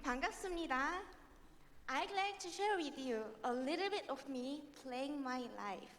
반갑습니다. I'd like to share with you a little bit of me playing my life.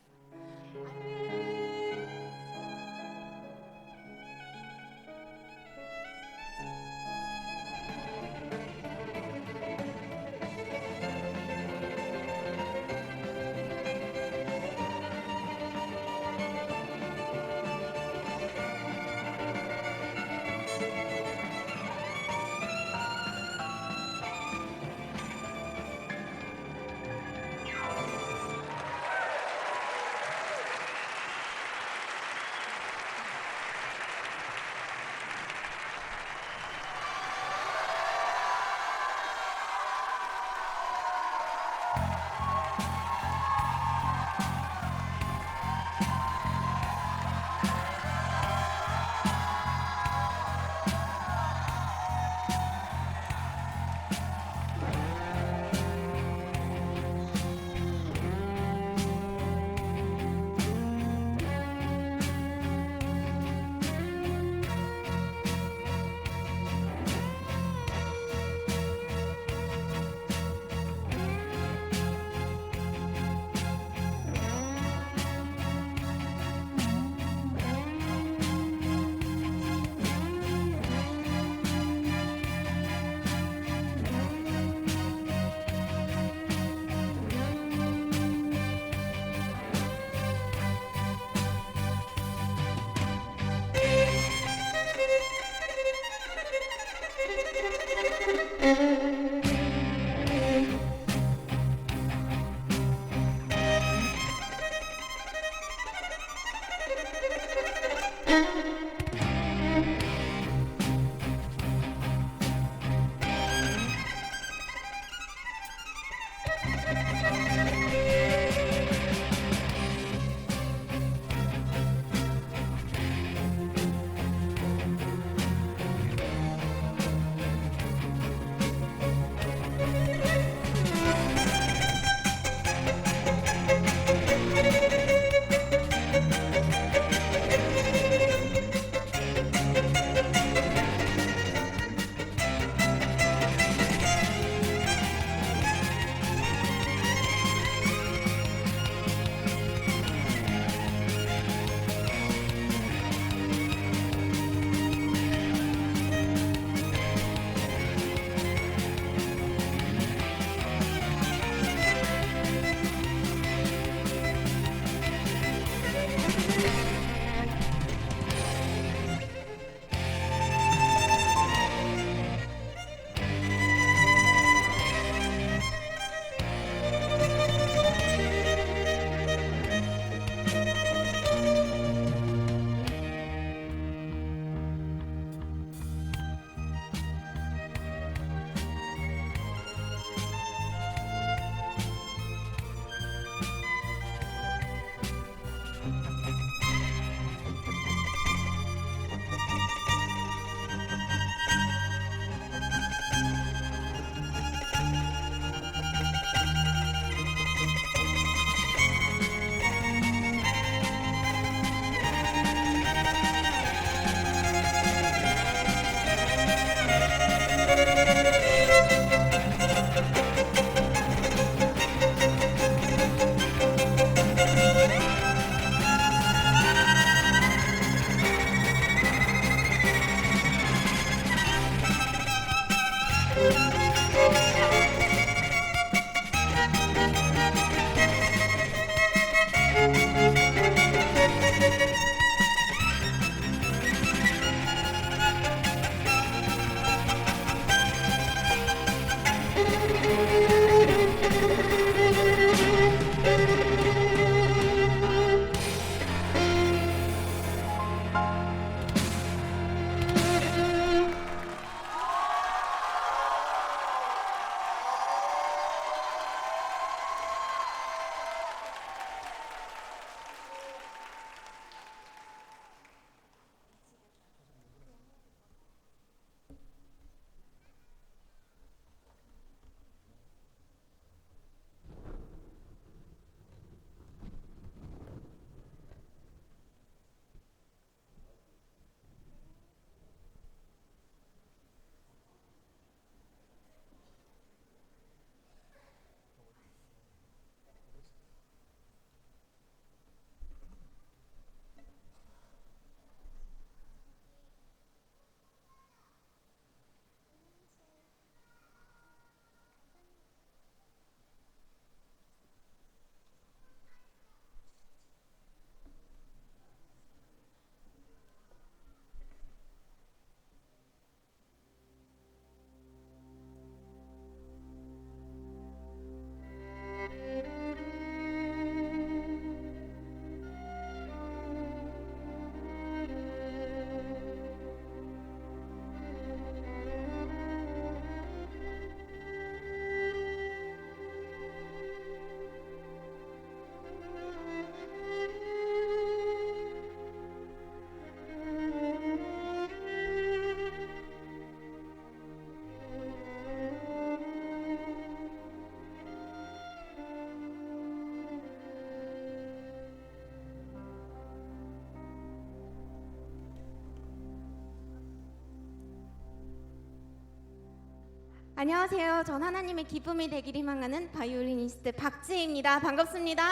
안녕하세요. 전 하나님의 기쁨이 되기를 희망하는 바이올리니스트 박지혜입니다. 반갑습니다.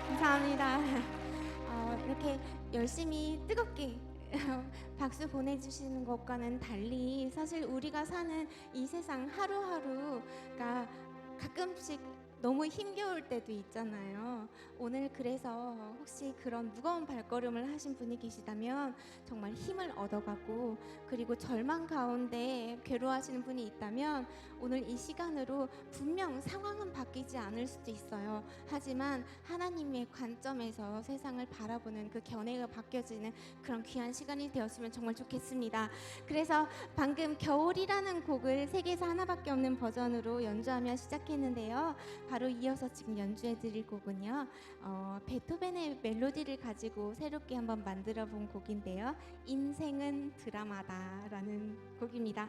감사합니다. 이렇게 열심히 뜨겁게 박수 보내주시는 것과는 달리 사실 우리가 사는 이 세상 하루하루가 가끔씩 너무 힘겨울 때도 있잖아요. 오늘 그래서 혹시 그런 무거운 발걸음을 하신 분이 계시다면 정말 힘을 얻어가고, 그리고 절망 가운데 괴로워하시는 분이 있다면 오늘 이 시간으로 분명 상황은 바뀌지 않을 수도 있어요. 하지만 하나님의 관점에서 세상을 바라보는 그 견해가 바뀌어지는 그런 귀한 시간이 되었으면 정말 좋겠습니다. 그래서 방금 겨울이라는 곡을 세계에서 하나밖에 없는 버전으로 연주하며 시작했는데요. 바로 이어서 지금 연주해 드릴 곡은요, 베토벤의 멜로디를 가지고 새롭게 한번 만들어 본 곡인데요, 인생은 드라마다 라는 곡입니다.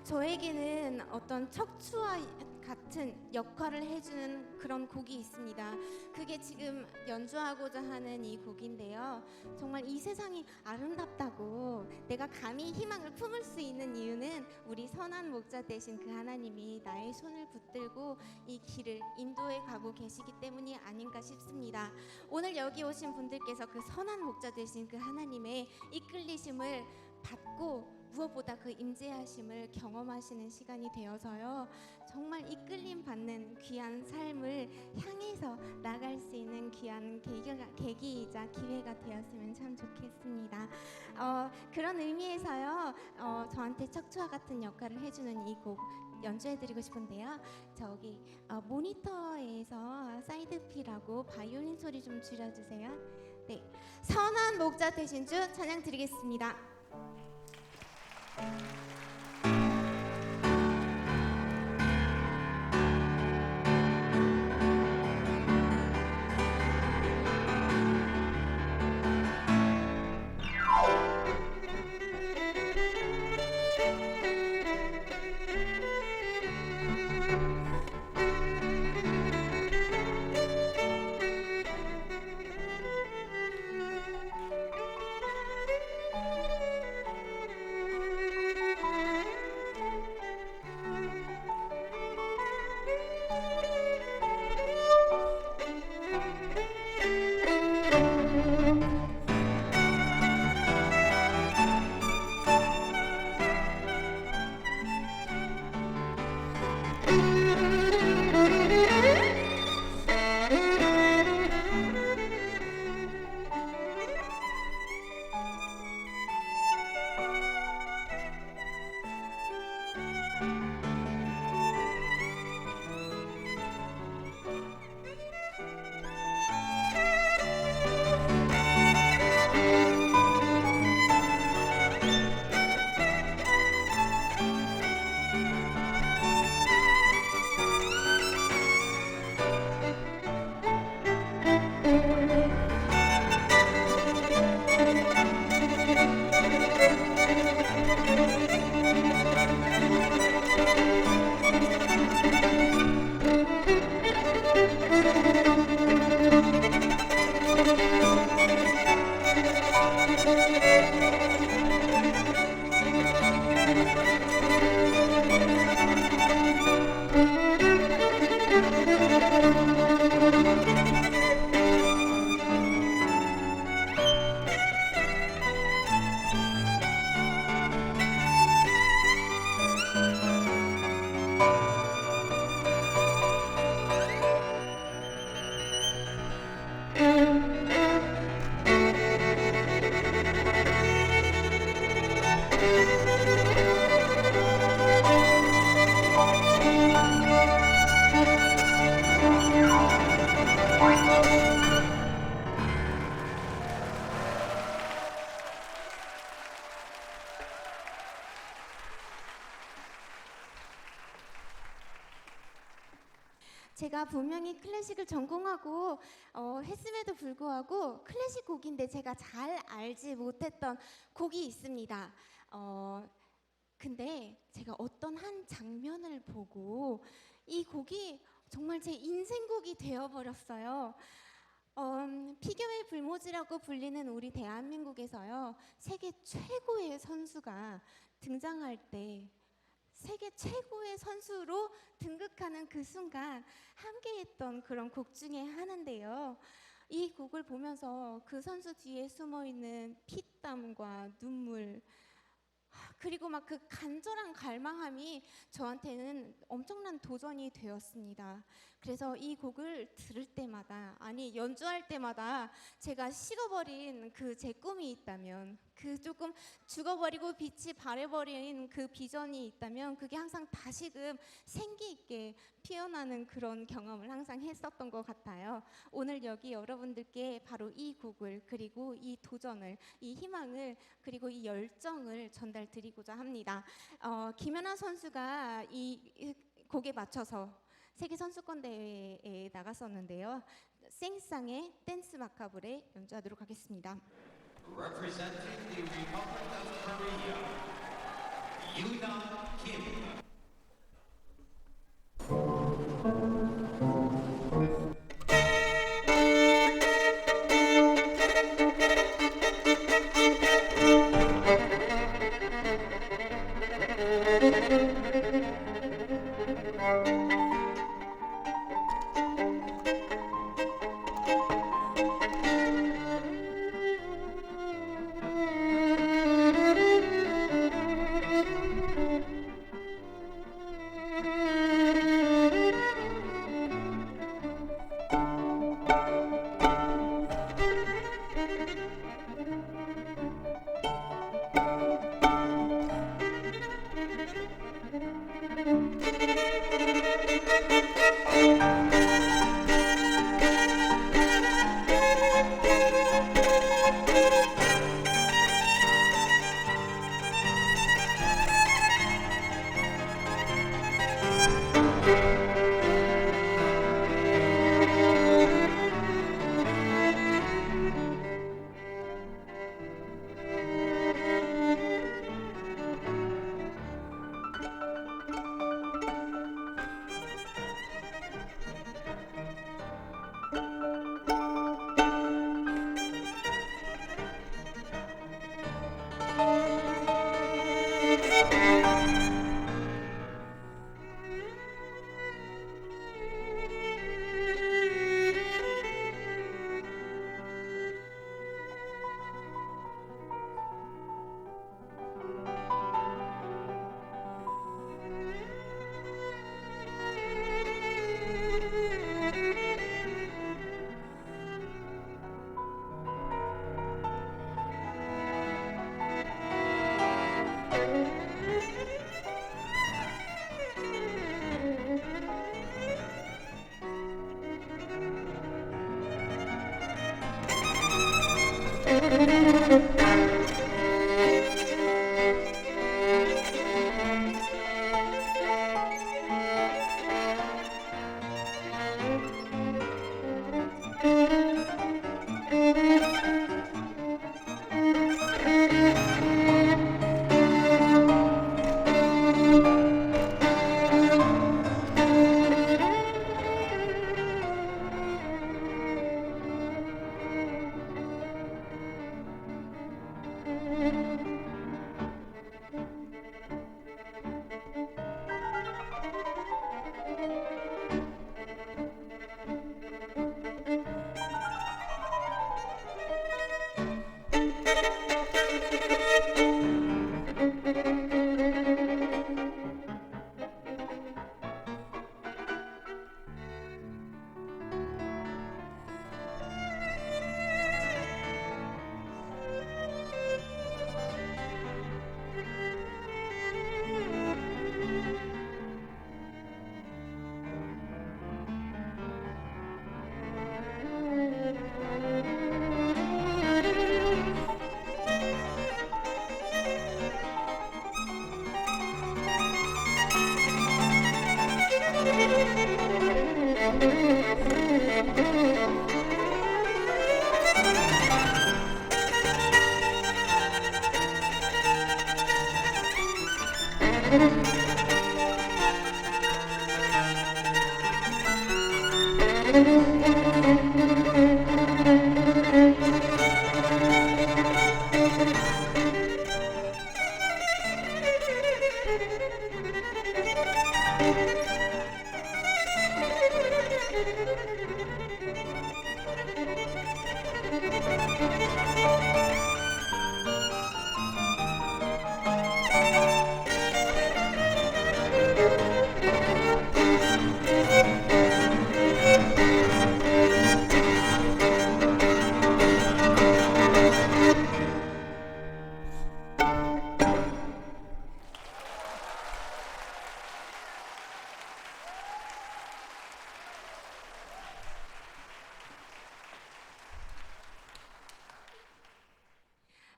저에게는 어떤 척추와 같은 역할을 해주는 그런 곡이 있습니다. 그게 지금 연주하고자 하는 이 곡인데요. 정말 이 세상이 아름답다고 내가 감히 희망을 품을 수 있는 이유는 우리 선한 목자 되신 그 하나님이 나의 손을 붙들고 이 길을 인도해 가고 계시기 때문이 아닌가 싶습니다. 오늘 여기 오신 분들께서 그 선한 목자 되신 그 하나님의 이끌리심을 받고 무엇보다 그 임재하심을 경험하시는 시간이 되어서요. 정말 이끌림 받는 귀한 삶을 향해서 나갈 수 있는 귀한 계기이자 기회가 되었으면 참 좋겠습니다. 그런 의미에서요. 저한테 척추와 같은 역할을 해주는 이 곡 연주해드리고 싶은데요. 저기 모니터에서 사이드 P라고 바이올린 소리 좀 줄여주세요. 네, 선한 목자 되신 주 찬양 드리겠습니다. 제가 분명히 클래식을 전공하고 했음에도 불구하고 클래식 곡인데 제가 잘 알지 못했던 곡이 있습니다. 근데 제가 어떤 한 장면을 보고 이 곡이 정말 제 인생곡이 되어버렸어요. 피겨의 불모지라고 불리는 우리 대한민국에서요. 세계 최고의 선수가 등장할 때 세계 최고의 선수로 등극하는 그 순간 함께했던 그런 곡 중에 하나인데요. 이 곡을 보면서 그 선수 뒤에 숨어있는 피땀과 눈물 그리고 막 그 간절한 갈망함이 저한테는 엄청난 도전이 되었습니다. 그래서 이 곡을 들을 때마다 아니 연주할 때마다 제가 식어버린 그 제 꿈이 있다면 그 조금 죽어버리고 빛이 바래버린 그 비전이 있다면 그게 항상 다시금 생기 있게 피어나는 그런 경험을 항상 했었던 것 같아요. 오늘 여기 여러분들께 바로 이 곡을 그리고 이 도전을 이 희망을 그리고 이 열정을 전달드리고자 합니다. 김연아 선수가 이 곡에 맞춰서 세계 선수권 대회에 나갔었는데요. 생상의 댄스 마카브레 연주하도록 하겠습니다. Representing the Republic of Korea, Yuna Kim.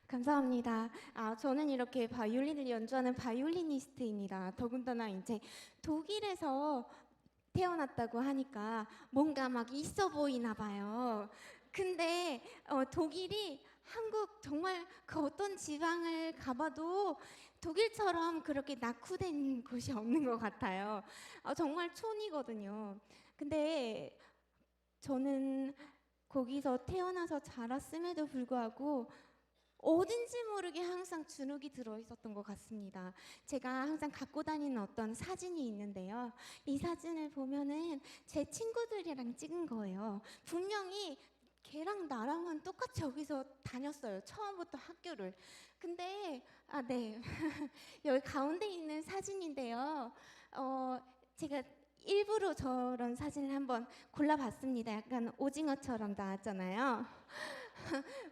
감사합니다. 저는 이렇게 바이올린을 연주하는 바이올리니스트입니다. 더군다나 이제 독일에서 태어났다고 하니까 뭔가 막 있어 보이나 봐요. 근데 독일이 한국 정말 그 어떤 지방을 가봐도 독일처럼 그렇게 낙후된 곳이 없는 것 같아요. 정말 촌이거든요. 근데 저는 거기서 태어나서 자랐음에도 불구하고 어딘지 모르게 항상 주눅이 들어 있었던 것 같습니다. 제가 항상 갖고 다니는 어떤 사진이 있는데요. 이 사진을 보면은 제 친구들이랑 찍은 거예요. 분명히 걔랑 나랑은 똑같이 여기서 다녔어요. 처음부터 학교를. 근데 네. 여기 가운데 있는 사진인데요. 제가 일부러 저런 사진을 한번 골라봤습니다. 약간 오징어처럼 나왔잖아요.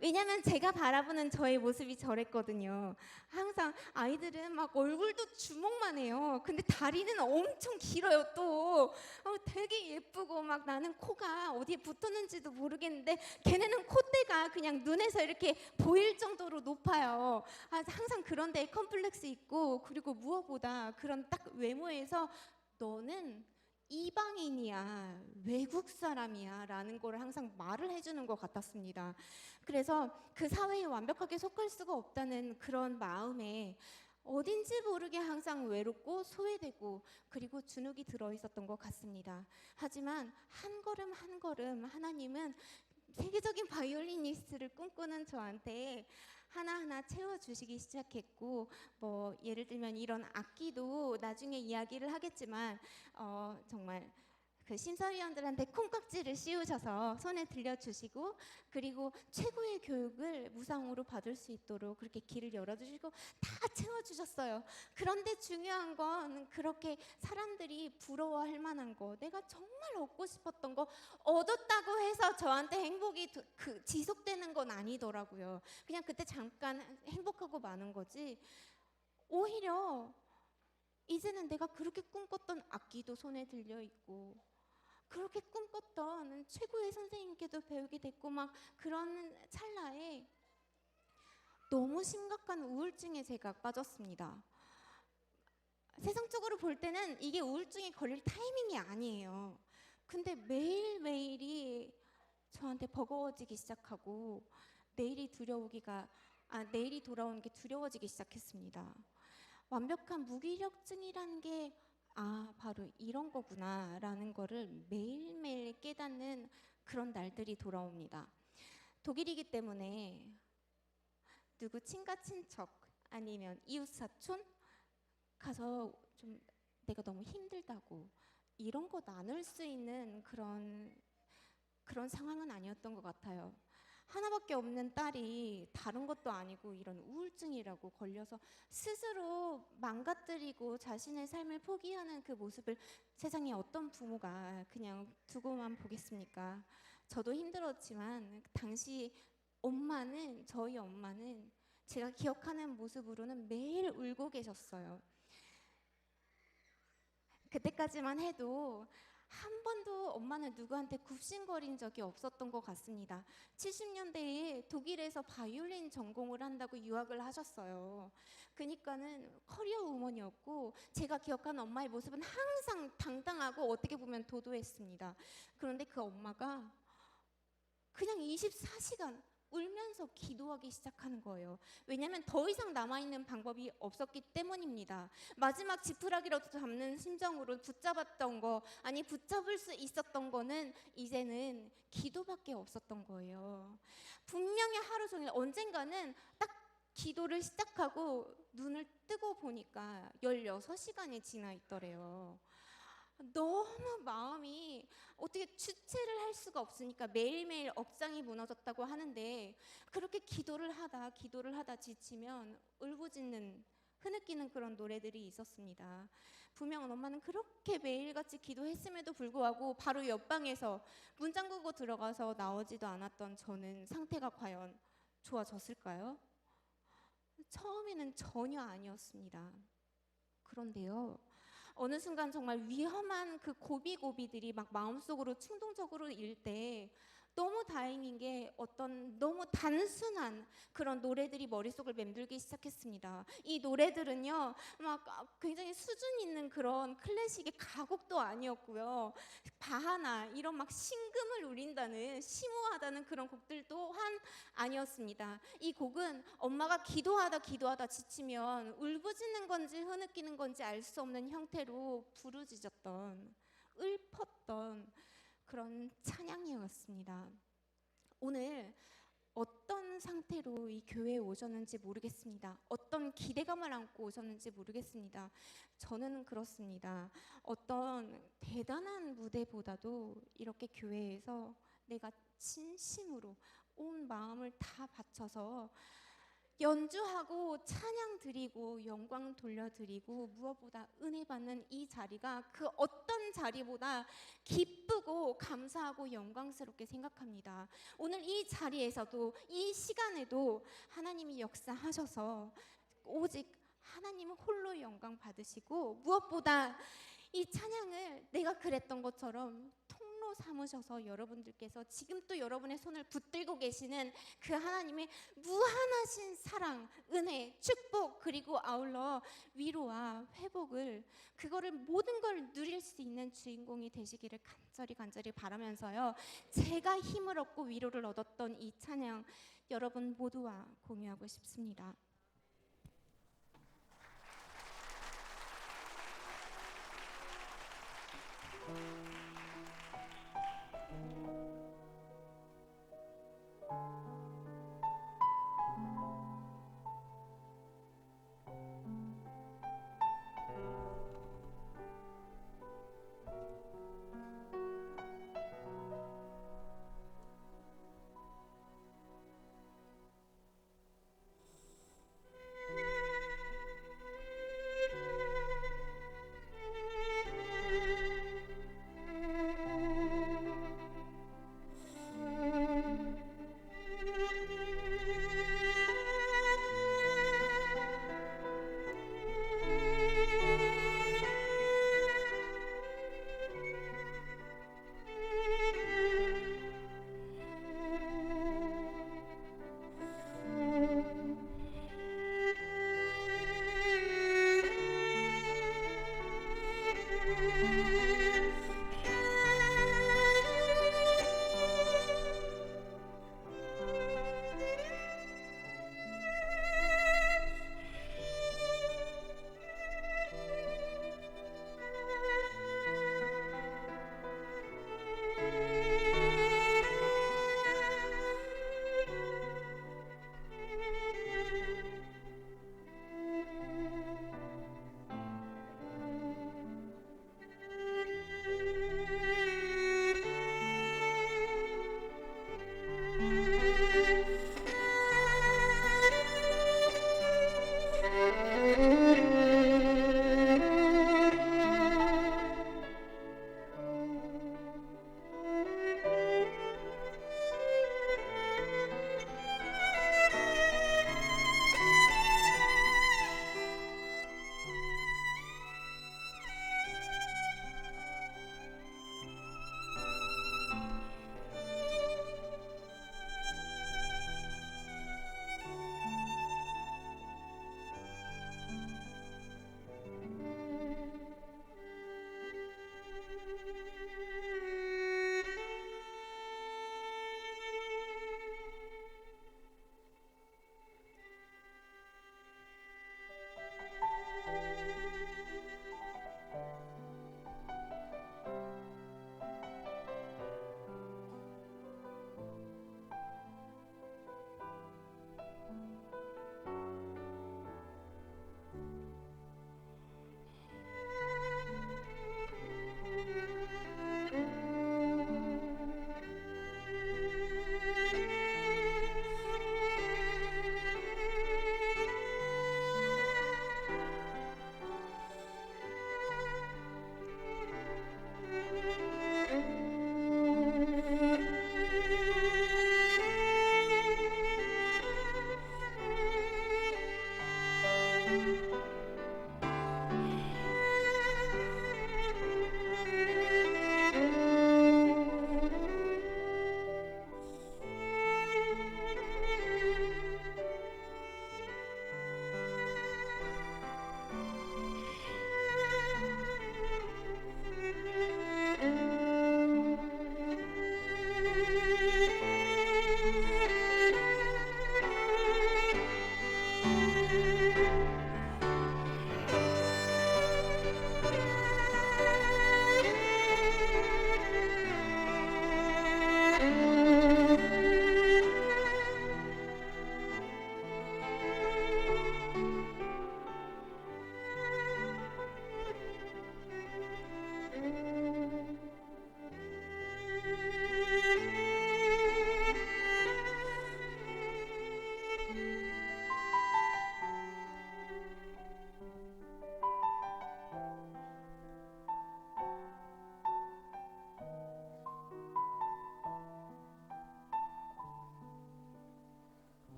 왜냐면 제가 바라보는 저의 모습이 저랬거든요. 항상 아이들은 막 얼굴도 주먹만 해요. 근데 다리는 엄청 길어요 또. 되게 예쁘고 막 나는 코가 어디에 붙었는지도 모르겠는데 걔네는 콧대가 그냥 눈에서 이렇게 보일 정도로 높아요. 항상 그런 데에 컴플렉스 있고 그리고 무엇보다 그런 딱 외모에서 너는 이방인이야, 외국 사람이야 라는 걸 항상 말을 해주는 것 같았습니다. 그래서 그 사회에 완벽하게 속할 수가 없다는 그런 마음에 어딘지 모르게 항상 외롭고 소외되고 그리고 주눅이 들어 있었던 것 같습니다. 하지만 한 걸음 한 걸음 하나님은 세계적인 바이올리니스트를 꿈꾸는 저한테 하나하나 채워주시기 시작했고, 뭐 예를 들면 이런 악기도 나중에 이야기를 하겠지만 정말 그 심사위원들한테 콩깍지를 씌우셔서 손에 들려주시고, 그리고 최고의 교육을 무상으로 받을 수 있도록 그렇게 길을 열어주시고 다 채워주셨어요. 그런데 중요한 건 그렇게 사람들이 부러워할 만한 거, 내가 정말 얻고 싶었던 거 얻었다고 해서 저한테 행복이 지속되는 건 아니더라고요. 그냥 그때 잠깐 행복하고 마는 거지. 오히려 이제는 내가 그렇게 꿈꿨던 악기도 손에 들려 있고 그렇게 꿈꿨던 최고의 선생님께도 배우게 됐고 막 그런 찰나에 너무 심각한 우울증에 제가 빠졌습니다. 세상적으로 볼 때는 이게 우울증에 걸릴 타이밍이 아니에요. 근데 매일매일이 저한테 버거워지기 시작하고 내일이 돌아오는 게 두려워지기 시작했습니다. 완벽한 무기력증이라는 게 바로 이런 거구나 라는 거를 매일매일 깨닫는 그런 날들이 돌아옵니다. 독일이기 때문에 누구 친가 친척 아니면 이웃 사촌 가서 좀 내가 너무 힘들다고 이런 거 나눌 수 있는 그런 상황은 아니었던 것 같아요. 하나밖에 없는 딸이 다른 것도 아니고 이런 우울증이라고 걸려서 스스로 망가뜨리고 자신의 삶을 포기하는 그 모습을 세상에 어떤 부모가 그냥 두고만 보겠습니까? 저도 힘들었지만 당시 저희 엄마는 제가 기억하는 모습으로는 매일 울고 계셨어요. 그때까지만 해도 한 번도 엄마는 누구한테 굽신거린 적이 없었던 것 같습니다. 70년대에 독일에서 바이올린 전공을 한다고 유학을 하셨어요. 그러니까는 커리어 우먼이었고 제가 기억하는 엄마의 모습은 항상 당당하고 어떻게 보면 도도했습니다. 그런데 그 엄마가 그냥 24시간 울면서 기도하기 시작하는 거예요. 왜냐하면 더 이상 남아있는 방법이 없었기 때문입니다. 마지막 지푸라기라도 잡는 심정으로 붙잡았던 거, 아니 붙잡을 수 있었던 거는 이제는 기도밖에 없었던 거예요. 분명히 하루 종일 언젠가는 딱 기도를 시작하고 눈을 뜨고 보니까 16시간이 지나 있더래요. 너무 마음이 어떻게 주체를 할 수가 없으니까 매일매일 억장이 무너졌다고 하는데, 그렇게 기도를 하다 지치면 울부짖는 흐느끼는 그런 노래들이 있었습니다. 분명 엄마는 그렇게 매일같이 기도했음에도 불구하고 바로 옆방에서 문 잠그고 들어가서 나오지도 않았던 저는 상태가 과연 좋아졌을까요? 처음에는 전혀 아니었습니다. 그런데요, 어느 순간 정말 위험한 그 고비고비들이 막 마음속으로 충동적으로 일 때 너무 다행인 게 어떤 너무 단순한 그런 노래들이 머릿속을 맴돌기 시작했습니다. 이 노래들은요, 막 굉장히 수준 있는 그런 클래식의 가곡도 아니었고요. 바하나 이런 막 신금을 울린다는 심오하다는 그런 곡들 또한 아니었습니다. 이 곡은 엄마가 기도하다 지치면 울부짖는 건지 흐느끼는 건지 알 수 없는 형태로 부르짖었던, 읊었던 그런 찬양이었습니다. 오늘 어떤 상태로 이 교회에 오셨는지 모르겠습니다. 어떤 기대감을 안고 오셨는지 모르겠습니다. 저는 그렇습니다. 어떤 대단한 무대보다도 이렇게 교회에서 내가 진심으로 온 마음을 다 바쳐서 연주하고 찬양 드리고 영광 돌려드리고 무엇보다 은혜 받는 이 자리가 그 어떤 자리보다 기쁘고 감사하고 영광스럽게 생각합니다. 오늘 이 자리에서도 이 시간에도 하나님이 역사하셔서 오직 하나님 홀로 영광 받으시고 무엇보다 이 찬양을 내가 그랬던 것처럼 통로 삼으셔서 여러분들께서 지금 또 여러분의 손을 붙들고 계시는 그 하나님의 무한하신 사랑, 은혜, 축복 그리고 아울러 위로와 회복을 그거를 모든 걸 누릴 수 있는 주인공이 되시기를 간절히 바라면서요. 제가 힘을 얻고 위로를 얻었던 이 찬양 여러분 모두와 공유하고 싶습니다.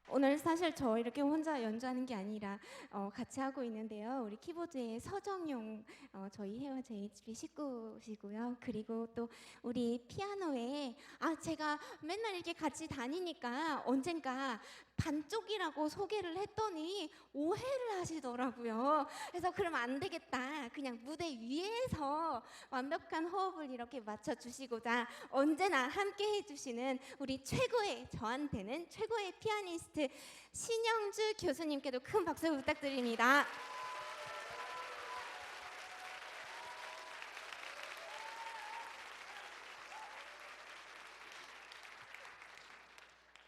오늘 사실 저 이렇게 혼자 연주하는 게 아니라 같이 하고 있는데요. 우리 키보드의 서정용 저희 해와 JHP 식구시고요. 그리고 또 우리 피아노에 제가 맨날 이렇게 같이 다니니까 언젠가 반쪽이라고 소개를 했더니 오해를 하시더라고요. 그래서 그러면 안 되겠다. 그냥 무대 위에서 완벽한 호흡을 이렇게 맞춰주시고자 언제나 함께 해주시는 우리 최고의, 저한테는 최고의 피아니스트 신영주 교수님께도 큰 박수 부탁드립니다.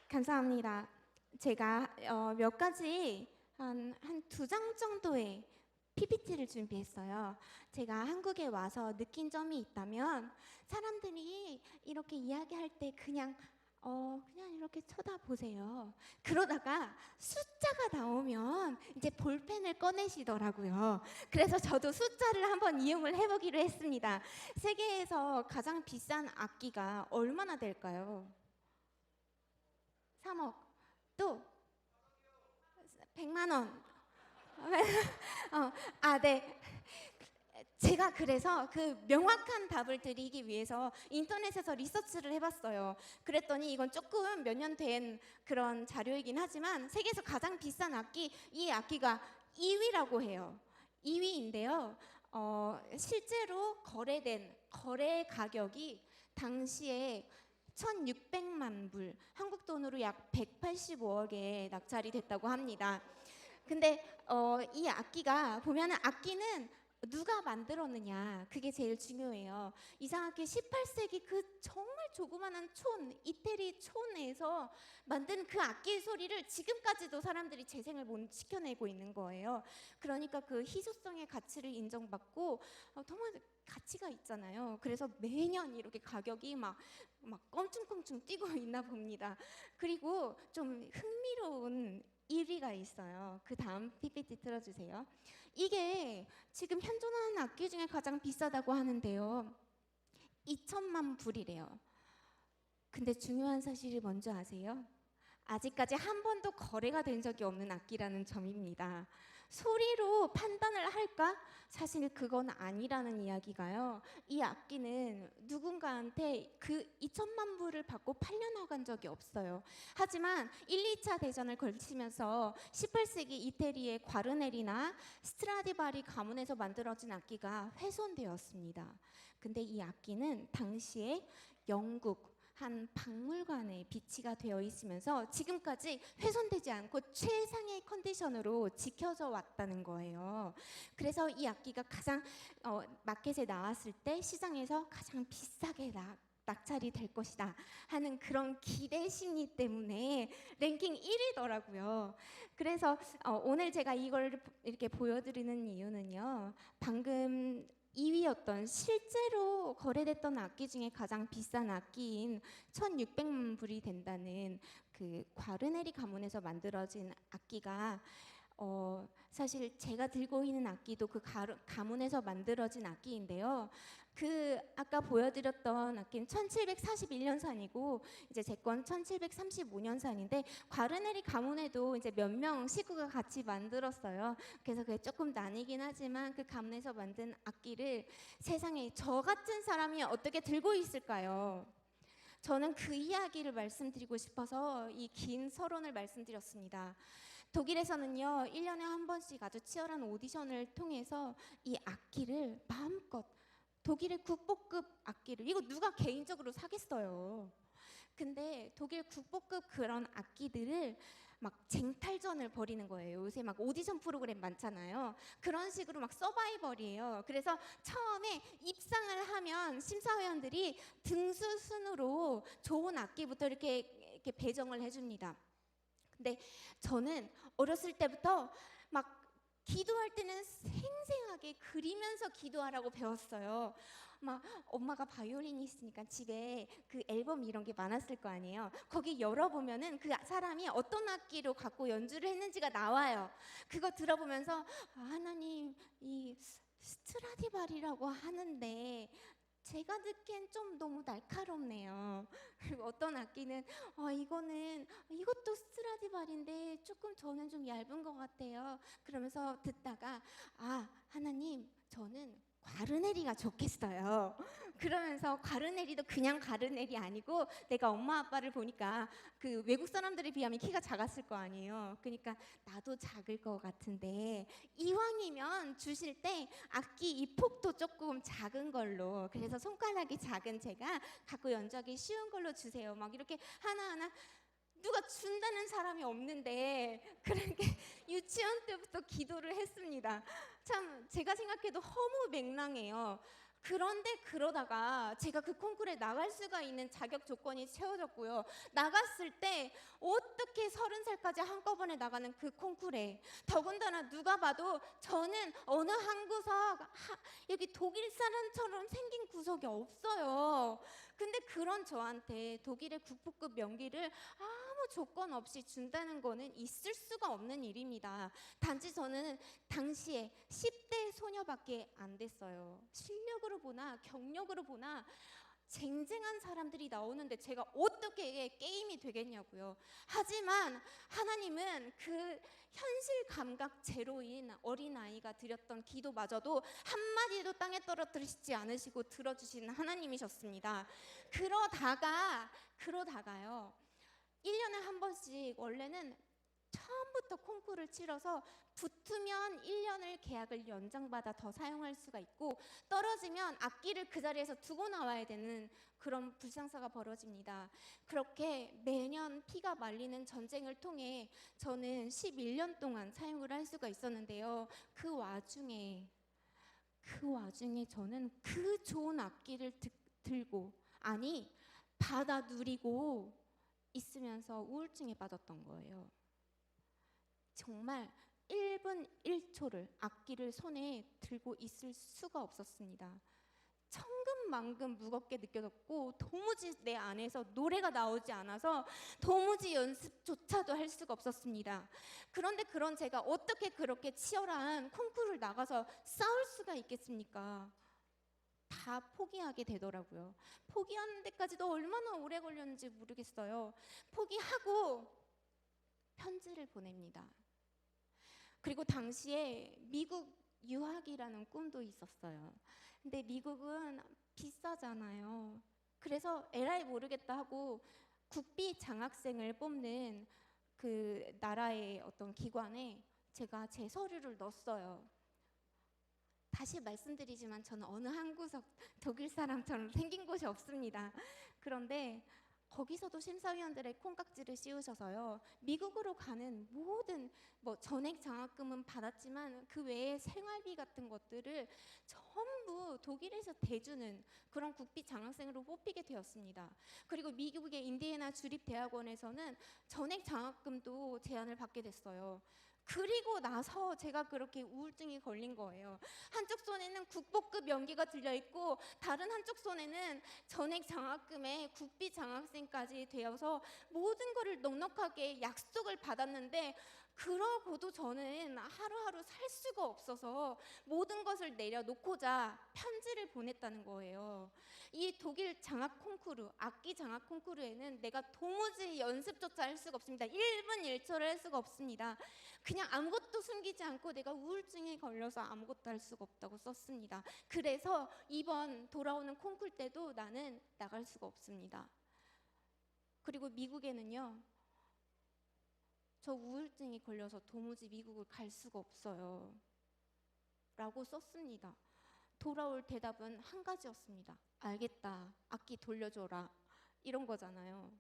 감사합니다. 제가 몇 가지 한 두 장 정도의 PPT를 준비했어요. 제가 한국에 와서 느낀 점이 있다면 사람들이 이렇게 이야기할 때 그냥 이렇게 쳐다보세요. 그러다가 숫자가 나오면 이제 볼펜을 꺼내시더라고요. 그래서 저도 숫자를 한번 이용을 해보기로 했습니다. 세계에서 가장 비싼 악기가 얼마나 될까요? 3억. 또 100만 원. 네. 제가 그래서 그 명확한 답을 드리기 위해서 인터넷에서 리서치를 해봤어요. 그랬더니 이건 조금 몇 년 된 그런 자료이긴 하지만 세계에서 가장 비싼 악기, 이 악기가 2위라고 해요. 2위인데요. 실제로 거래된 거래 가격이 당시에 1,600만 불, 한국 돈으로 약 185억에 낙찰이 됐다고 합니다. 근데 이 악기가 보면은 악기는 누가 만들었느냐, 그게 제일 중요해요. 이상하게 18세기 그 정말 조그마한 촌, 이태리 촌에서 만든 그 악기의 소리를 지금까지도 사람들이 재생을 못 시켜내고 있는 거예요. 그러니까 그 희소성의 가치를 인정받고 정말 가치가 있잖아요. 그래서 매년 이렇게 가격이 막 껑충껑충 뛰고 있나 봅니다. 그리고 좀 흥미로운 1위가 있어요. 그 다음 PPT 틀어주세요. 이게 지금 현존하는 악기 중에 가장 비싸다고 하는데요. 2천만 불이래요. 근데 중요한 사실이 뭔지 아세요? 아직까지 한 번도 거래가 된 적이 없는 악기라는 점입니다. 소리로 판단을 할까? 사실 그건 아니라는 이야기가요. 이 악기는 누군가한테 그 2천만 불을 받고 팔려나간 적이 없어요. 하지만 1, 2차 대전을 걸치면서 18세기 이태리의 과르넬이나 스트라디바리 가문에서 만들어진 악기가 훼손되었습니다. 근데 이 악기는 당시에 영국, 한 박물관에 비치가 되어 있으면서 지금까지 훼손되지 않고 최상의 컨디션으로 지켜져 왔다는 거예요. 그래서 이 악기가 가장 마켓에 나왔을 때 시장에서 가장 비싸게 낙찰이 될 것이다 하는 그런 기대 심리 때문에 랭킹 1위더라고요. 그래서 오늘 제가 이걸 이렇게 보여드리는 이유는요. 방금 2위였던 실제로 거래됐던 악기 중에 가장 비싼 악기인 1,600만 불이 된다는 그 과르네리 가문에서 만들어진 악기가 사실 제가 들고 있는 악기도 그 가문에서 만들어진 악기인데요. 그 아까 보여드렸던 악기는 1741년산이고 이제 제 건 1735년산인데 과르네리 가문에도 이제 몇 명 식구가 같이 만들었어요. 그래서 그게 조금 나뉘긴 하지만 그 가문에서 만든 악기를 세상에 저 같은 사람이 어떻게 들고 있을까요? 저는 그 이야기를 말씀드리고 싶어서 이 긴 서론을 말씀드렸습니다. 독일에서는요, 1년에 한 번씩 아주 치열한 오디션을 통해서 이 악기를 마음껏 독일의 국보급 악기를 이거 누가 개인적으로 사겠어요. 근데 독일 국보급 그런 악기들을 막 쟁탈전을 벌이는 거예요. 요새 막 오디션 프로그램 많잖아요. 그런 식으로 막 서바이벌이에요. 그래서 처음에 입상을 하면 심사위원들이 등수 순으로 좋은 악기부터 이렇게 배정을 해줍니다. 근데 저는 어렸을 때부터 막 기도할 때는 생생하게 그리면서 기도하라고 배웠어요. 막 엄마가 바이올린이시니까 집에 그 앨범 이런 게 많았을 거 아니에요. 거기 열어보면은 그 사람이 어떤 악기로 갖고 연주를 했는지가 나와요. 그거 들어보면서 하나님 이 스트라디바리라고 하는데 제가 듣기엔 좀 너무 날카롭네요. 그리고 어떤 악기는 이것도 스트라디바리인데 조금 저는 좀 얇은 것 같아요. 그러면서 듣다가 하나님 저는 과르네리가 좋겠어요. 그러면서 과르네리도 그냥 과르네리 아니고 내가 엄마 아빠를 보니까 그 외국 사람들에 비하면 키가 작았을 거 아니에요. 그러니까 나도 작을 것 같은데 이왕이면 주실 때 악기 이 폭도 조금 작은 걸로, 그래서 손가락이 작은 제가 갖고 연주하기 쉬운 걸로 주세요. 막 이렇게 하나하나 누가 준다는 사람이 없는데 그렇게 유치원 때부터 기도를 했습니다. 참 제가 생각해도 허무맹랑해요. 그런데 그러다가 제가 그 콩쿠르에 나갈 수가 있는 자격 조건이 채워졌고요. 나갔을 때 어떻게 30살까지 한꺼번에 나가는 그 콩쿠르에, 더군다나 누가 봐도 저는 어느 한 구석 여기 독일 사람처럼 생긴 구석이 없어요. 근데 그런 저한테 독일의 국보급 명기를 아무 조건 없이 준다는 거는 있을 수가 없는 일입니다. 단지 저는 당시에 10대 소녀밖에 안 됐어요. 실력으로 보나 경력으로 보나 쟁쟁한 사람들이 나오는데 제가 어떻게 게임이 되겠냐고요. 하지만 하나님은 그 현실 감각 제로인 어린아이가 드렸던 기도마저도 한마디도 땅에 떨어뜨리시지 않으시고 들어주시는 하나님이셨습니다. 그러다가요 1년에 한 번씩 원래는 처음부터 콩쿠르를 치러서 붙으면 1년을 계약을 연장받아 더 사용할 수가 있고, 떨어지면 악기를 그 자리에서 두고 나와야 되는 그런 불상사가 벌어집니다. 그렇게 매년 피가 말리는 전쟁을 통해 저는 11년 동안 사용을 할 수가 있었는데요. 그 와중에 저는 그 좋은 악기를 들고 받아 누리고 있으면서 우울증에 빠졌던 거예요. 정말 1분 1초를 악기를 손에 들고 있을 수가 없었습니다. 천근만근 무겁게 느껴졌고 도무지 내 안에서 노래가 나오지 않아서 도무지 연습조차도 할 수가 없었습니다. 그런데 그런 제가 어떻게 그렇게 치열한 콩쿠르를 나가서 싸울 수가 있겠습니까? 다 포기하게 되더라고요. 포기하는 데까지도 얼마나 오래 걸렸는지 모르겠어요. 포기하고 편지를 보냅니다. 그리고 당시에 미국 유학이라는 꿈도 있었어요. 근데 미국은 비싸잖아요. 그래서 에라이 모르겠다 하고 국비 장학생을 뽑는 그 나라의 어떤 기관에 제가 제 서류를 넣었어요. 다시 말씀드리지만 저는 어느 한 구석 독일 사람처럼 생긴 곳이 없습니다. 그런데 거기서도 심사위원들의 콩깍지를 씌우셔서요. 미국으로 가는 모든 전액 장학금은 받았지만 그 외에 생활비 같은 것들을 전부 독일에서 대주는 그런 국비 장학생으로 뽑히게 되었습니다. 그리고 미국의 인디애나 주립대학원에서는 전액 장학금도 제안을 받게 됐어요. 그리고 나서 제가 그렇게 우울증이 걸린 거예요. 한쪽 손에는 국보급 연기가 들려있고 다른 한쪽 손에는 전액 장학금에 국비 장학생까지 되어서 모든 거를 넉넉하게 약속을 받았는데 그러고도 저는 하루하루 살 수가 없어서 모든 것을 내려놓고자 편지를 보냈다는 거예요. 이 독일 장학 콩쿠르, 악기 장학 콩쿠르에는 내가 도무지 연습조차 할 수가 없습니다. 1분 1초를 할 수가 없습니다. 그냥 아무것도 숨기지 않고 내가 우울증에 걸려서 아무것도 할 수가 없다고 썼습니다. 그래서 이번 돌아오는 콩쿨 때도 나는 나갈 수가 없습니다. 그리고 미국에는요, 저 우울증이 걸려서 도무지 미국을 갈 수가 없어요 라고 썼습니다. 돌아올 대답은 한 가지였습니다. 알겠다, 악기 돌려줘라, 이런 거잖아요.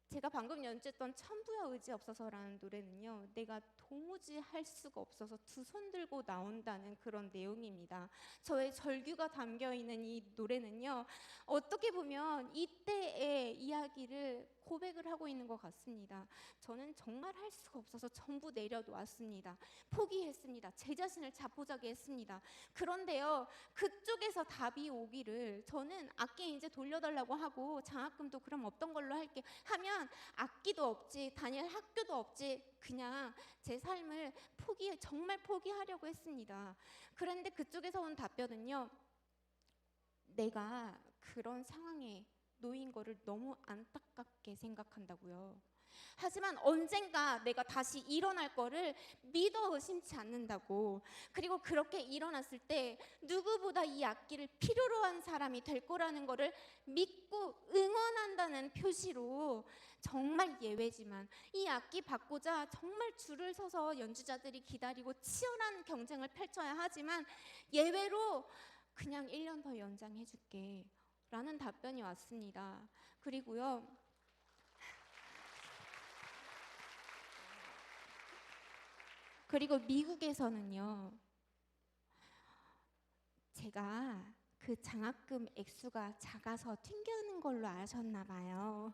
제가 방금 연주했던 천부여 의지 없어서라는 노래는요, 내가 도무지 할 수가 없어서 두 손 들고 나온다는 그런 내용입니다. 저의 절규가 담겨있는 이 노래는요, 어떻게 보면 이때의 이야기를 고백을 하고 있는 것 같습니다. 저는 정말 할 수가 없어서 전부 내려놓았습니다. 포기했습니다. 제 자신을 자포자기 했습니다. 그런데요, 그쪽에서 답이 오기를, 저는 악기 이제 돌려달라고 하고 장학금도 그럼 없던 걸로 할게 하면 악기도 없지, 다닐 학교도 없지, 그냥 제 삶을 정말 포기하려고 했습니다. 그런데 그쪽에서 온 답변은요, 내가 그런 상황에 놓인 거를 너무 안타깝게 생각한다고요. 하지만 언젠가 내가 다시 일어날 거를 믿어 의심치 않는다고. 그리고 그렇게 일어났을 때 누구보다 이 악기를 필요로 한 사람이 될 거라는 거를 믿고 응원한다는 표시로, 정말 예외지만 이 악기 받고자 정말 줄을 서서 연주자들이 기다리고 치열한 경쟁을 펼쳐야 하지만 예외로 그냥 1년 더 연장해 줄게 라는 답변이 왔습니다. 그리고요, 그리고 미국에서는요, 제가 그 장학금 액수가 작아서 튕겨는 걸로 아셨나 봐요.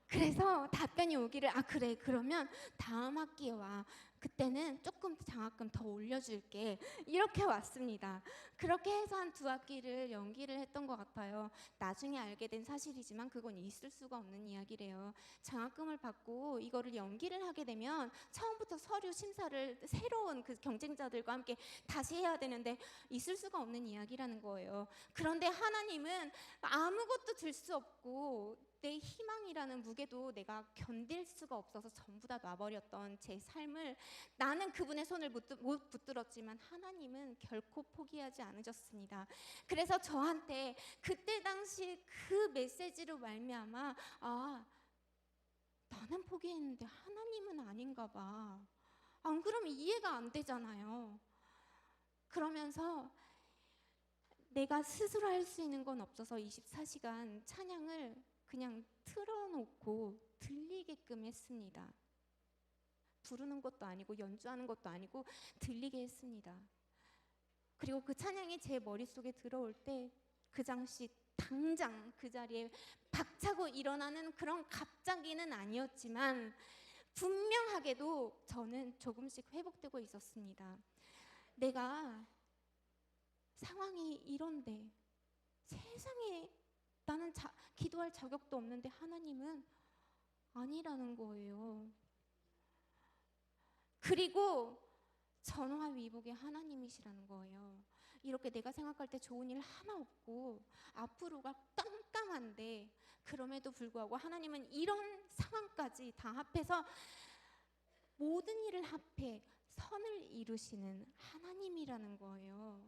그래서 답변이 오기를, 아 그래, 그러면 다음 학기에 와, 그때는 조금 장학금 더 올려줄게, 이렇게 왔습니다. 그렇게 해서 한 2학기를 연기를 했던 것 같아요. 나중에 알게 된 사실이지만 그건 있을 수가 없는 이야기래요. 장학금을 받고 이거를 연기를 하게 되면 처음부터 서류 심사를 새로운 그 경쟁자들과 함께 다시 해야 되는데 있을 수가 없는 이야기라는 거예요. 그런데 하나님은 아무것도 줄 수 없고 내 희망이라는 무게도 내가 견딜 수가 없어서 전부 다 놔버렸던 제 삶을, 나는 그분의 손을 못 붙들었지만 하나님은 결코 포기하지 않으셨습니다. 그래서 저한테 그때 당시 그 메시지로 말미암아, 아, 나는 포기했는데 하나님은 아닌가 봐. 안 그러면 이해가 안 되잖아요. 그러면서 내가 스스로 할 수 있는 건 없어서 24시간 찬양을 그냥 틀어놓고 들리게끔 했습니다. 부르는 것도 아니고 연주하는 것도 아니고 들리게 했습니다. 그리고 그 찬양이 제 머릿속에 들어올 때 그 당시 당장 그 자리에 박차고 일어나는 그런 갑자기는 아니었지만 분명하게도 저는 조금씩 회복되고 있었습니다. 내가 상황이 이런데, 세상에 나는 기도할 자격도 없는데 하나님은 아니라는 거예요. 그리고 전화위복의 하나님이시라는 거예요. 이렇게 내가 생각할 때 좋은 일 하나 없고 앞으로가 깜깜한데 그럼에도 불구하고 하나님은 이런 상황까지 다 합해서 모든 일을 합해 선을 이루시는 하나님이라는 거예요.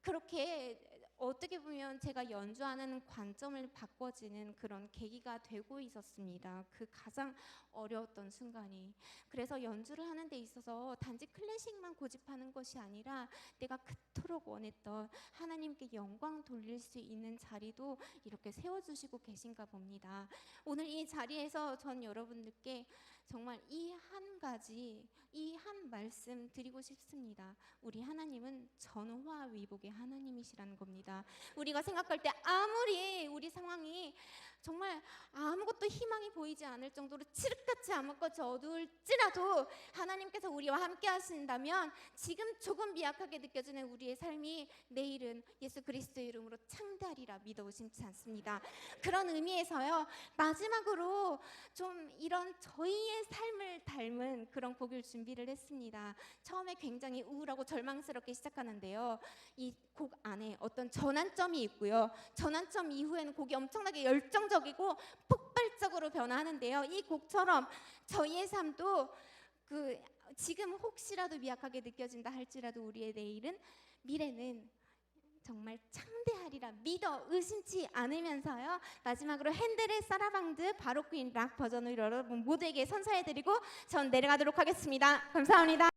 그렇게 어떻게 보면 제가 연주하는 관점을 바꿔지는 그런 계기가 되고 있었습니다. 그 가장 어려웠던 순간이. 그래서 연주를 하는 데 있어서 단지 클래식만 고집하는 것이 아니라 내가 그토록 원했던 하나님께 영광 돌릴 수 있는 자리도 이렇게 세워주시고 계신가 봅니다. 오늘 이 자리에서 전 여러분들께 정말 이 한 가지, 이 한 말씀 드리고 싶습니다. 우리 하나님은 전화위복의 하나님이시라는 겁니다. 우리가 생각할 때 아무리 우리 상황이 정말 아무것도 희망이 보이지 않을 정도로 칠흑같이 암흑같이 어두울지라도 하나님께서 우리와 함께 하신다면 지금 조금 미약하게 느껴지는 우리의 삶이 내일은 예수 그리스도의 이름으로 창대하리라 믿어 의심치 않습니다. 그런 의미에서요, 마지막으로 좀 이런 저희의 삶을 닮은 그런 곡을 준비를 했습니다. 처음에 굉장히 우울하고 절망스럽게 시작하는데요, 이 곡 안에 어떤 전환점이 있고요, 전환점 이후에는 곡이 엄청나게 열정적이고 폭발적으로 변화하는데요, 이 곡처럼 저희의 삶도 지금 혹시라도 미약하게 느껴진다 할지라도 우리의 미래는 정말 창대하리라 믿어 의심치 않으면서요, 마지막으로 핸델의 사라방드 바로크인 락 버전을 여러분 모두에게 선사해드리고 전 내려가도록 하겠습니다. 감사합니다.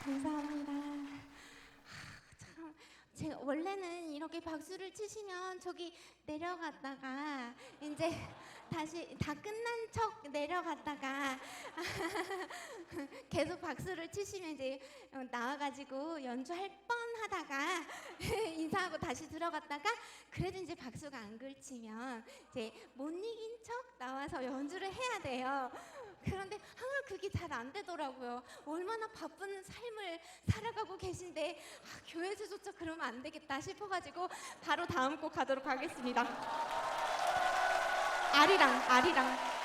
감사합니다. 참, 제가 원래는 이렇게 박수를 치시면 저기 내려갔다가 이제 다시 다 끝난 척 내려갔다가 계속 박수를 치시면 이제 나와가지고 연주할 뻔하다가 인사하고 다시 들어갔다가 그래도 이제 박수가 안 그치면 이제 못 이긴 척 나와서 연주를 해야 돼요. 그런데 항상 그게 잘 안 되더라고요. 얼마나 바쁜 삶을 살아가고 계신데 교회에서조차 그러면 안 되겠다 싶어가지고 바로 다음 곡 가도록 하겠습니다. 아리랑.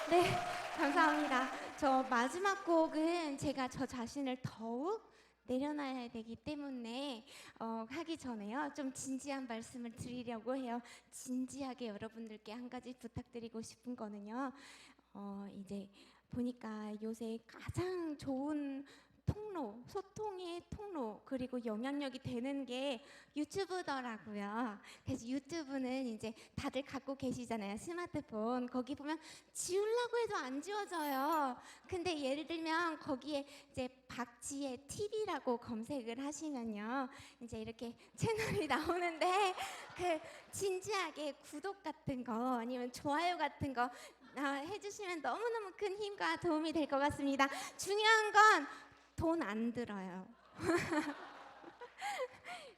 네, 감사합니다. 저 마지막 곡은 제가 저 자신을 더욱 내려놔야 되기 때문에 하기 전에요. 좀 진지한 말씀을 드리려고 해요. 진지하게 여러분들께 한 가지 부탁드리고 싶은 거는요. 이제 보니까 요새 가장 좋은 통로, 소통의 통로, 그리고 영향력이 되는 게 유튜브더라고요. 그래서 유튜브는 이제 다들 갖고 계시잖아요. 스마트폰. 거기 보면 지우려고 해도 안 지워져요. 근데 예를 들면 거기에 이제 박지혜 TV라고 검색을 하시면요. 이제 이렇게 채널이 나오는데 그 진지하게 구독 같은 거 아니면 좋아요 같은 거 해주시면 너무너무 큰 힘과 도움이 될 것 같습니다. 중요한 건 돈 안 들어요.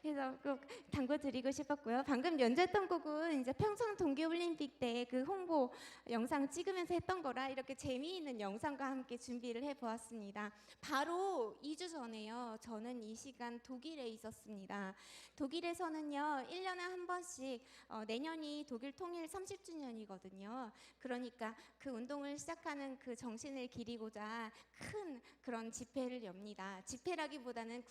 그래서 꼭 당부 드리고 싶었고요. 방금 연주했던 곡은 이제 평창 동계올림픽 때 그 홍보 영상 찍으면서 했던 거라 이렇게 재미있는 영상과 함께 준비를 해보았습니다. 바로 2주 전에요. 저는 이 시간 독일에 있었습니다. 독일에서는요, 1년에 한 번씩 내년이 독일 통일 30주년이거든요. 그러니까 그 운동을 시작하는 그 정신을 기리고자 큰 그런 집회를 엽니다. 집회라기보다는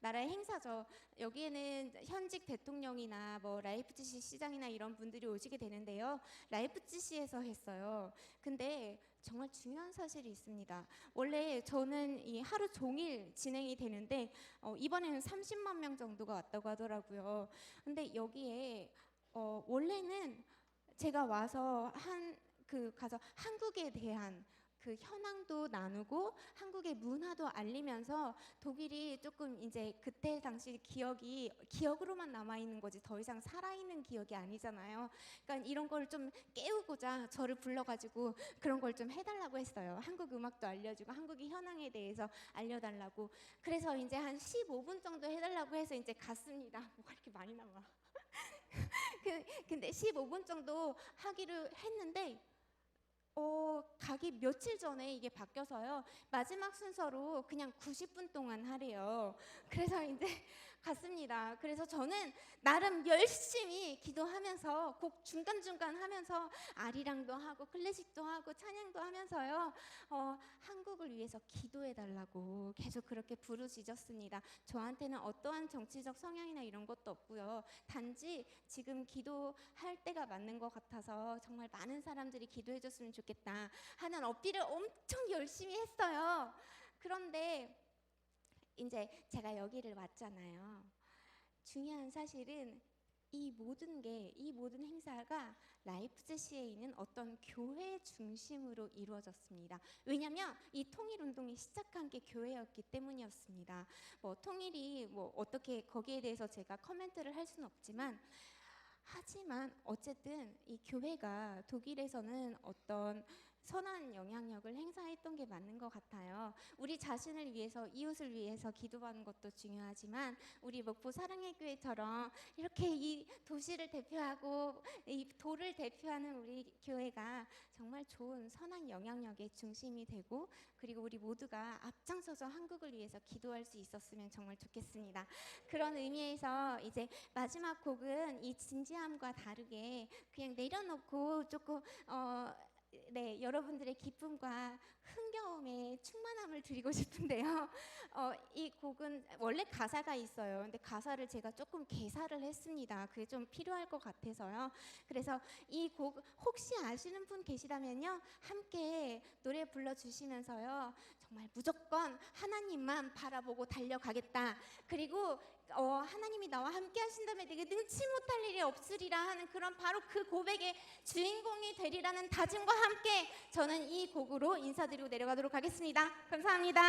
나라의 행사죠. 여기에는 현직 대통령이나 뭐 라이프치히 시장이나 이런 분들이 오시게 되는데요. 라이프치히에서 했어요. 근데 정말 중요한 사실이 있습니다. 원래 저는 이 하루 종일 진행이 되는데 이번에는 30만 명 정도가 왔다고 하더라고요. 근데 여기에 원래는 제가 와서 가서 한국에 대한 그 현황도 나누고 한국의 문화도 알리면서 독일이 조금 이제 그때 당시 기억으로만 남아 있는 거지 더 이상 살아있는 기억이 아니잖아요. 그러니까 이런 걸 좀 깨우고자 저를 불러가지고 그런 걸 좀 해달라고 했어요. 한국 음악도 알려주고 한국의 현황에 대해서 알려달라고. 그래서 이제 한 15분 정도 해달라고 해서 이제 갔습니다. 뭐가 이렇게 많이 남아? 근데 15분 정도 하기로 했는데 가기 며칠 전에 이게 바뀌어서요. 마지막 순서로 그냥 90분 동안 하래요. 그래서 이제 갔습니다. 그래서 저는 나름 열심히 기도하면서 곡 중간중간 하면서 아리랑도 하고 클래식도 하고 찬양도 하면서요. 한국을 위해서 기도해 달라고 계속 그렇게 부르짖었습니다. 저한테는 어떠한 정치적 성향이나 이런 것도 없고요. 단지 지금 기도할 때가 맞는 것 같아서 정말 많은 사람들이 기도해 줬으면 좋겠다 하는 어필을 엄청 열심히 했어요. 그런데 이제 제가 여기를 왔잖아요. 중요한 사실은 이 모든 행사가 라이프치히에 있는 어떤 교회 중심으로 이루어졌습니다. 왜냐하면 이 통일운동이 시작한 게 교회였기 때문이었습니다. 뭐 통일이 뭐 어떻게 거기에 대해서 제가 코멘트를 할 수는 없지만 하지만 어쨌든 이 교회가 독일에서는 어떤 선한 영향력을 행사했던 게 맞는 것 같아요. 우리 자신을 위해서, 이웃을 위해서 기도하는 것도 중요하지만 우리 목포 사랑의 교회처럼 이렇게 이 도시를 대표하고 이 도를 대표하는 우리 교회가 정말 좋은 선한 영향력의 중심이 되고 그리고 우리 모두가 앞장서서 한국을 위해서 기도할 수 있었으면 정말 좋겠습니다. 그런 의미에서 이제 마지막 곡은 이 진지함과 다르게 그냥 내려놓고 조금 네, 여러분들의 기쁨과 흥겨움에 충만함을 드리고 싶은데요. 이 곡은 원래 가사가 있어요. 근데 가사를 제가 조금 개사를 했습니다. 그게 좀 필요할 것 같아서요. 그래서 이 곡 혹시 아시는 분 계시다면요, 함께 노래 불러주시면서요, 정말 무조건 하나님만 바라보고 달려가겠다. 그리고 하나님이 나와 함께 하신다면 내게 능치 못할 일이 없으리라 하는 그런 바로 그 고백의 주인공이 되리라는 다짐과 함께 저는 이 곡으로 인사드리고 내려가도록 하겠습니다. 감사합니다.